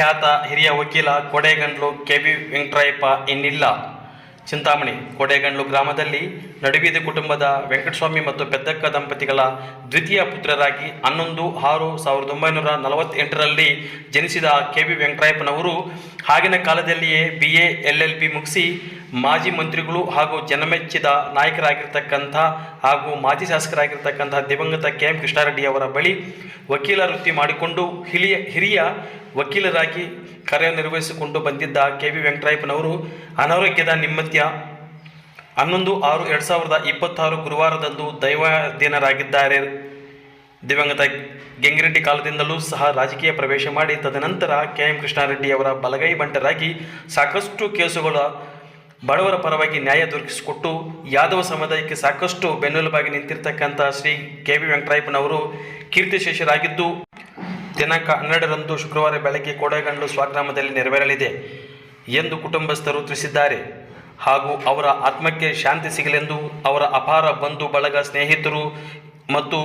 ಖ್ಯಾತ ಹಿರಿಯ ವಕೀಲ ಕೋಡೇಗಂಡ್ಲು ಕೆ.ವಿ. ವೆಂಕಟರಾಯಪ್ಪ ಇನ್ನಿಲ್ಲ. ಚಿಂತಾಮಣಿ ಕೋಡೇಗಂಡ್ಲು ಗ್ರಾಮದಲ್ಲಿ ನಡುಬೀದಿ ಕುಟುಂಬದ ವೆಂಕಟಸ್ವಾಮಿ ಮತ್ತು ಪೆದ್ದಕ್ಕ ದಂಪತಿಗಳ ದ್ವಿತೀಯ ಪುತ್ರರಾಗಿ 11/6/1948ರಲ್ಲಿ ಜನಿಸಿದ ಕೆ.ವಿ. ವೆಂಕಟರಾಯಪ್ಪನವರು ಆಗಿನ ಕಾಲದಲ್ಲಿಯೇ BA LLB ಮುಗಿಸಿ ಮಾಜಿ ಮಂತ್ರಿಗಳು ಹಾಗೂ ಜನಮೆಚ್ಚಿದ ನಾಯಕರಾಗಿರ್ತಕ್ಕಂಥ ಹಾಗೂ ಮಾಜಿ ಶಾಸಕರಾಗಿರ್ತಕ್ಕಂಥ ದಿವಂಗತ KM ಕೃಷ್ಣಾರೆಡ್ಡಿಯವರ ಬಳಿ ವಕೀಲ ವೃತ್ತಿ ಮಾಡಿಕೊಂಡು ಹಿರಿಯ ವಕೀಲರಾಗಿ ಕಾರ್ಯನಿರ್ವಹಿಸಿಕೊಂಡು ಬಂದಿದ್ದ ಕೆ.ವಿ. ವೆಂಕಟರಾಯಪ್ಪನವರು ಅನಾರೋಗ್ಯದ ನಿಮಿತ್ತ 11/6/2026 ಗುರುವಾರದಂದು ದೈವಾಧೀನರಾಗಿದ್ದಾರೆ. ದಿವಂಗತ ಗೆಂಗಿರೆಡ್ಡಿ ಕಾಲದಿಂದಲೂ ಸಹ ರಾಜಕೀಯ ಪ್ರವೇಶ ಮಾಡಿ ತದನಂತರ KM ಕೃಷ್ಣಾರೆಡ್ಡಿಯವರ ಬಲಗೈ ಬಂಟರಾಗಿ ಸಾಕಷ್ಟು ಕೇಸುಗಳ ಬಡವರ ಪರವಾಗಿ ನ್ಯಾಯ ದೊರಕಿಸಿಕೊಟ್ಟು ಯಾದವ ಸಮುದಾಯಕ್ಕೆ ಸಾಕಷ್ಟು ಬೆನ್ನೆಲುಬಾಗಿ ನಿಂತಿರ್ತಕ್ಕಂಥ ಶ್ರೀ ಕೆ.ವಿ. ವೆಂಕಟರಾಯಪ್ಪನವರು ಕೀರ್ತಿಶೇಷರಾಗಿದ್ದು ದಿನಾಂಕ 12ರಂದು ಶುಕ್ರವಾರ ಬೆಳಗ್ಗೆ ಕೋಡೇಗಂಡ್ಲು ಸ್ವಗ್ರಾಮದಲ್ಲಿ ನೆರವೇರಲಿದೆ ಎಂದು ಕುಟುಂಬಸ್ಥರು ತಿಳಿಸಿದ್ದಾರೆ. ಹಾಗೂ ಅವರ ಆತ್ಮಕ್ಕೆ ಶಾಂತಿ ಸಿಗಲೆಂದು ಅವರ ಅಪಾರ ಬಂಧು ಬಳಗ, ಸ್ನೇಹಿತರು ಮತ್ತು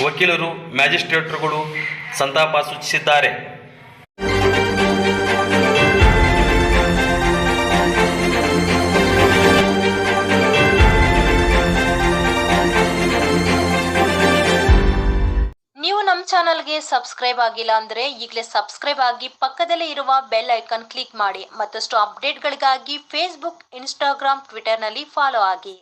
ವಕೀಲರು, ಮ್ಯಾಜಿಸ್ಟ್ರೇಟ್ರುಗಳು ಸಂತಾಪ ಸೂಚಿಸಿದ್ದಾರೆ. ನೀವು ನಮ್ಮ ಚಾನಲ್ಗೆ ಸಬ್ಸ್ಕ್ರೈಬ್ ಆಗಿಲ್ಲ ಅಂದರೆ ಈಗಲೇ ಸಬ್ಸ್ಕ್ರೈಬ್ ಆಗಿ ಪಕ್ಕದಲ್ಲೇ ಇರುವ ಬೆಲ್ ಐಕಾನ್ ಕ್ಲಿಕ್ ಮಾಡಿ. ಮತ್ತಷ್ಟು ಅಪ್ಡೇಟ್ಗಳಿಗಾಗಿ ಫೇಸ್ಬುಕ್, ಇನ್ಸ್ಟಾಗ್ರಾಮ್, ಟ್ವಿಟರ್ನಲ್ಲಿ ಫಾಲೋ ಆಗಿ.